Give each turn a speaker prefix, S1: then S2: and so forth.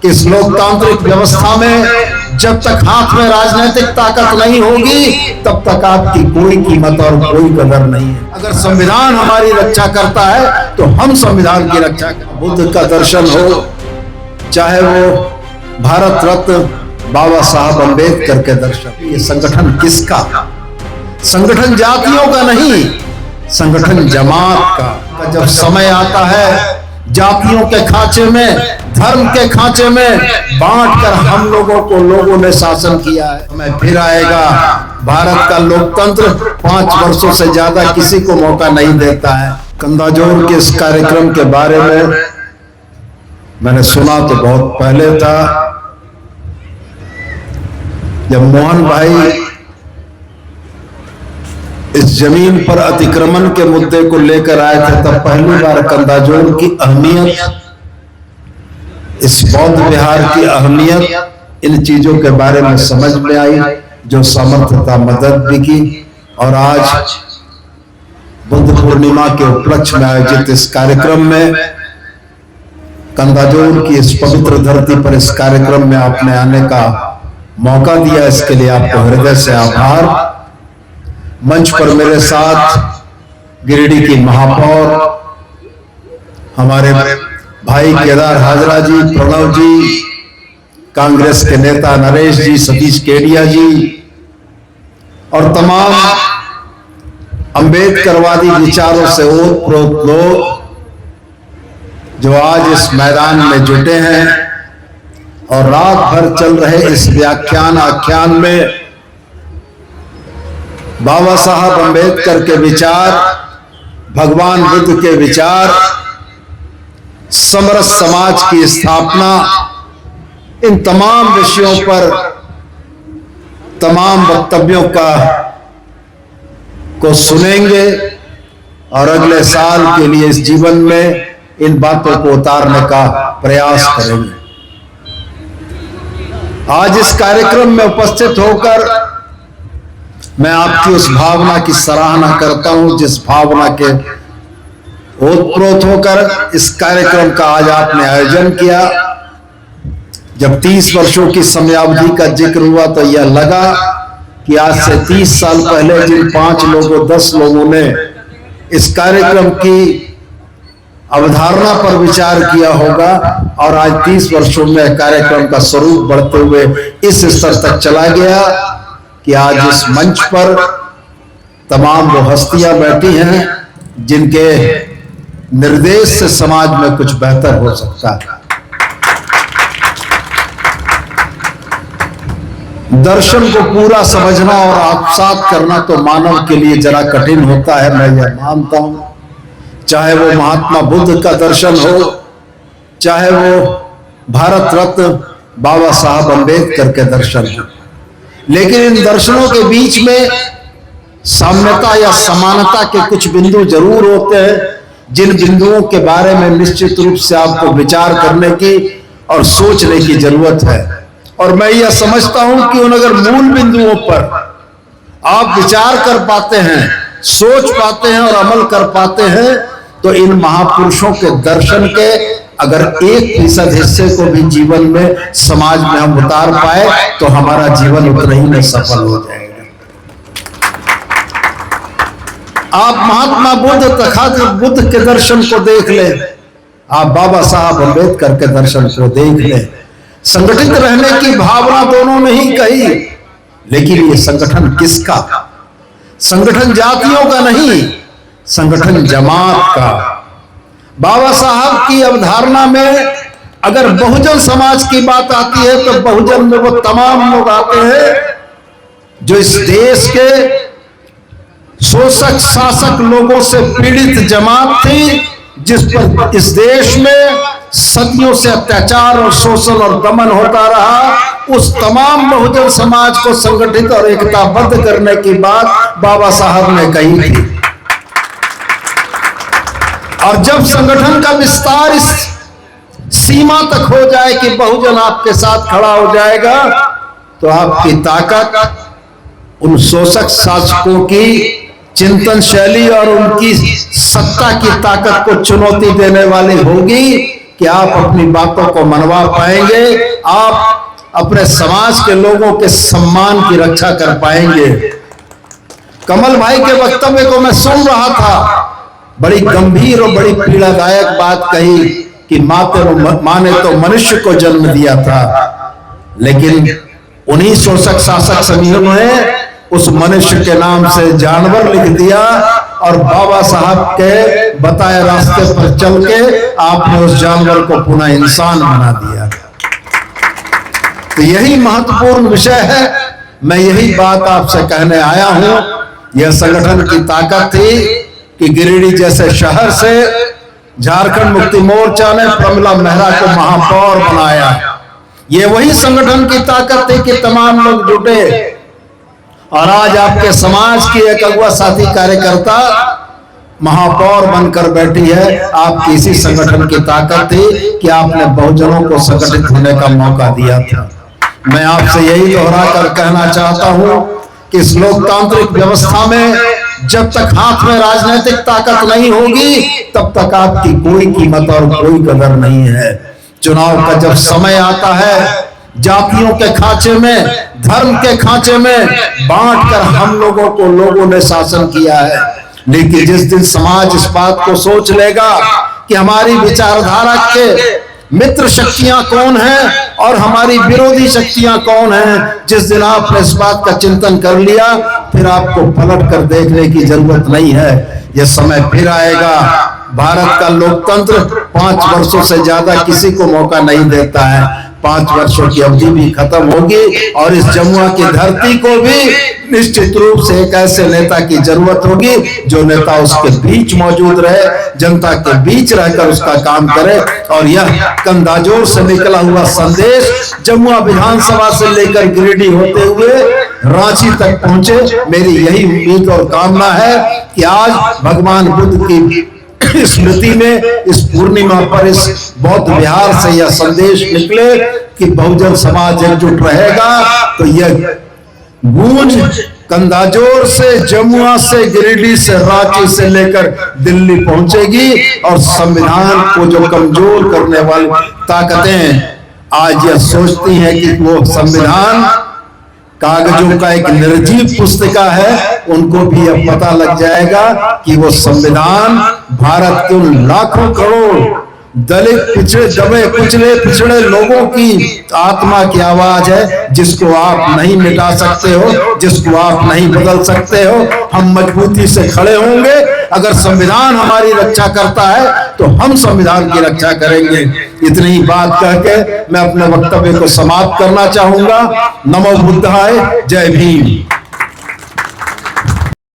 S1: इस लोकतांत्रिक व्यवस्था में जब तक हाथ में राजनीतिक ताकत नहीं होगी तब तक आपकी कोई कीमत और कोई कदर नहीं है। अगर संविधान हमारी रक्षा करता है तो हम संविधान की रक्षा करें। बुद्ध का दर्शन हो, चाहे वो भारत रत्न बाबा साहब अम्बेडकर के दर्शन। ये संगठन किसका? संगठन जातियों का नहीं, संगठन जमात का। जब समय आता है जातियों के खांचे में, धर्म के खांचे में बांटकर हम लोगों को लोगों ने शासन किया है। समय फिर आएगा। भारत का लोकतंत्र 5 वर्षों से ज्यादा किसी को मौका नहीं देता है। कंदाजोर के इस कार्यक्रम के बारे में मैंने सुना तो बहुत पहले था, जब मोहन भाई इस जमीन पर अतिक्रमण के मुद्दे को लेकर आए थे, तब पहली बार कंदाजोर की अहमियत, इस बौद्ध विहार की अहमियत, इन चीजों के बारे में समझ में आई, जो सामर्थ्यता मदद भी की। और आज बुद्ध पूर्णिमा के उपलक्ष्य में आयोजित इस कार्यक्रम में, कंदाजोर की इस पवित्र धरती पर इस कार्यक्रम में आपने आने का मौका दिया, इसके लिए आपको हृदय से आभार। मंच पर मेरे साथ गिरिडीह की महापौर, हमारे भाई केदार हाजरा जी, प्रणव जी, कांग्रेस के नेता नरेश जी, सतीश केडिया जी और तमाम अम्बेडकरवादी विचारों से ओतप्रोत लोग जो आज इस मैदान में जुटे हैं और रात भर चल रहे इस व्याख्यान आख्यान में बाबा साहब अम्बेडकर के विचार, भगवान बुद्ध के विचार, समरस समाज की स्थापना, इन तमाम विषयों पर तमाम वक्तव्यों को सुनेंगे और अगले साल के लिए इस जीवन में इन बातों को उतारने का प्रयास करेंगे। आज इस कार्यक्रम में उपस्थित होकर मैं आपकी उस भावना की सराहना करता हूं, जिस भावना के ओतप्रोत होकर इस कार्यक्रम का आज आपने आयोजन किया। जब 30 वर्षों की समयावधि का जिक्र हुआ तो यह लगा कि आज से 30 साल पहले जिन 5 लोगों 10 लोगों ने इस कार्यक्रम की अवधारणा पर विचार किया होगा और आज 30 वर्षों में कार्यक्रम का स्वरूप बढ़ते हुए इस स्तर तक चला गया कि आज इस मंच पर तमाम वो हस्तियां बैठी हैं जिनके निर्देश से समाज में कुछ बेहतर हो सकता है। दर्शन को पूरा समझना और आत्मसात करना तो मानव के लिए जरा कठिन होता है, मैं यह मानता हूं। चाहे वो महात्मा बुद्ध का दर्शन हो, चाहे वो भारत रत्न बाबा साहब अम्बेडकर के दर्शन हो, लेकिन इन दर्शनों के बीच में साम्यता या समानता के कुछ बिंदु जरूर होते हैं, जिन बिंदुओं के बारे में निश्चित रूप से आपको विचार करने की और सोचने की जरूरत है। और मैं यह समझता हूं कि उन अगर मूल बिंदुओं पर आप विचार कर पाते हैं, सोच पाते हैं और अमल कर पाते हैं, तो इन महापुरुषों के दर्शन के अगर 1% हिस्से को भी जीवन में, समाज में हम उतार पाए तो हमारा जीवन उतना ही में सफल हो जाएगा। आप महात्मा बुद्ध, तथागत बुद्ध के दर्शन को देख लें, आप बाबा साहब अम्बेडकर के दर्शन को देख लें। संगठित रहने की भावना दोनों ने ही कही, लेकिन ये संगठन किसका? संगठन जातियों का नहीं, संगठन जमात का। बाबा साहब की अवधारणा में अगर बहुजन समाज की बात आती है तो बहुजन में वो तमाम लोग आते हैं जो इस देश के शोषक शासक लोगों से पीड़ित जमात थी, जिस पर इस देश में सदियों से अत्याचार और शोषण और दमन होता रहा। उस तमाम बहुजन समाज को संगठित और एकताबद्ध करने की बात बाबा साहब ने कही थी। और जब संगठन का विस्तार इस सीमा तक हो जाए कि बहुजन आपके साथ खड़ा हो जाएगा, तो आपकी ताकत उन शोषक शासकों की चिंतन शैली और उनकी सत्ता की ताकत को चुनौती देने वाली होगी कि आप अपनी बातों को मनवा पाएंगे, आप अपने समाज के लोगों के सम्मान की रक्षा कर पाएंगे। कमल भाई के वक्तव्य को मैं सुन रहा था, बड़ी गंभीर और बड़ी पीड़ादायक बात कही कि माँ ने तो मनुष्य को जन्म दिया था, लेकिन उन्हीं शोषक शासक समूहों ने उस मनुष्य के नाम से जानवर लिख दिया और बाबा साहब के बताए रास्ते पर चल के आपने उस जानवर को पुनः इंसान बना दिया। तो यही महत्वपूर्ण विषय है। मैं यही बात आपसे कहने आया हूं। यह संगठन की ताकत थी कि गिरिडीह जैसे शहर से झारखंड मुक्ति मोर्चा ने प्रमिला मेहरा को महापौर बनाया। ये वही संगठन की ताकत थी कि तमाम लोग जुटे और आज आपके समाज की एक अगुआ साथी कार्यकर्ता महापौर बनकर बैठी है। आपकी इसी संगठन की ताकत थी कि आपने बहुजनों को संगठित होने का मौका दिया था। मैं आपसे यही दोहरा कर कहना चाहता हूं कि इस लोकतांत्रिक व्यवस्था में जब तक हाथ में राजनीतिक ताकत नहीं होगी तब तक आपकी कोई कीमत और कोई कदर नहीं है। चुनाव का जब समय आता है, जातियों के खांचे में, धर्म के खांचे में बांटकर हम लोगों को लोगों ने शासन किया है, लेकिन जिस दिन समाज इस बात को सोच लेगा कि हमारी विचारधारा के मित्र शक्तियां कौन हैं और हमारी विरोधी शक्तियां कौन हैं, जिस दिन आपने इस बात का चिंतन कर लिया, फिर आपको पलट कर देखने की जरूरत नहीं है। यह समय फिर आएगा। भारत का लोकतंत्र 5 वर्षों से ज्यादा किसी को मौका नहीं देता है। 5 वर्षों की अवधि भी खत्म होगी और इस जमुआ की धरती को भी निश्चित रूप से एक ऐसे नेता की जरूरत होगी जो नेता उसके बीच मौजूद रहे, जनता के बीच रहकर उसका काम करे। और यह कंदाजोर से निकला हुआ संदेश जमुआ विधानसभा से लेकर गिरिडीह होते हुए रांची तक पहुंचे। मेरी यही उम्मीद और कामना है कि आज भगवान बुद्ध की स्मृति में इस पूर्णिमा पर इस बौद्ध विहार से यह संदेश निकले कि बहुजन समाज एकजुट रहेगा तो यह गूंज कंदाजोर से, जमुआ से, गिरिडीह से, रांची से लेकर दिल्ली पहुंचेगी और संविधान को जो कमजोर करने वाली ताकतें आज यह सोचती हैं कि वो संविधान कागजों का एक निर्जीव पुस्तिका है, उनको भी अब पता लग जाएगा कि वो संविधान भारत के उन लाखों करोड़ दलित, पिछड़े, दबे कुचले, पिछड़े लोगों की आत्मा की आवाज है, जिसको आप नहीं मिटा सकते हो, जिसको आप नहीं बदल सकते हो। हम मजबूती से खड़े होंगे। अगर संविधान हमारी रक्षा करता है तो हम संविधान की रक्षा करेंगे। इतनी ही बात कह के मैं अपने वक्तव्य को समाप्त करना चाहूंगा। नमो बुद्धाय, जय भीम।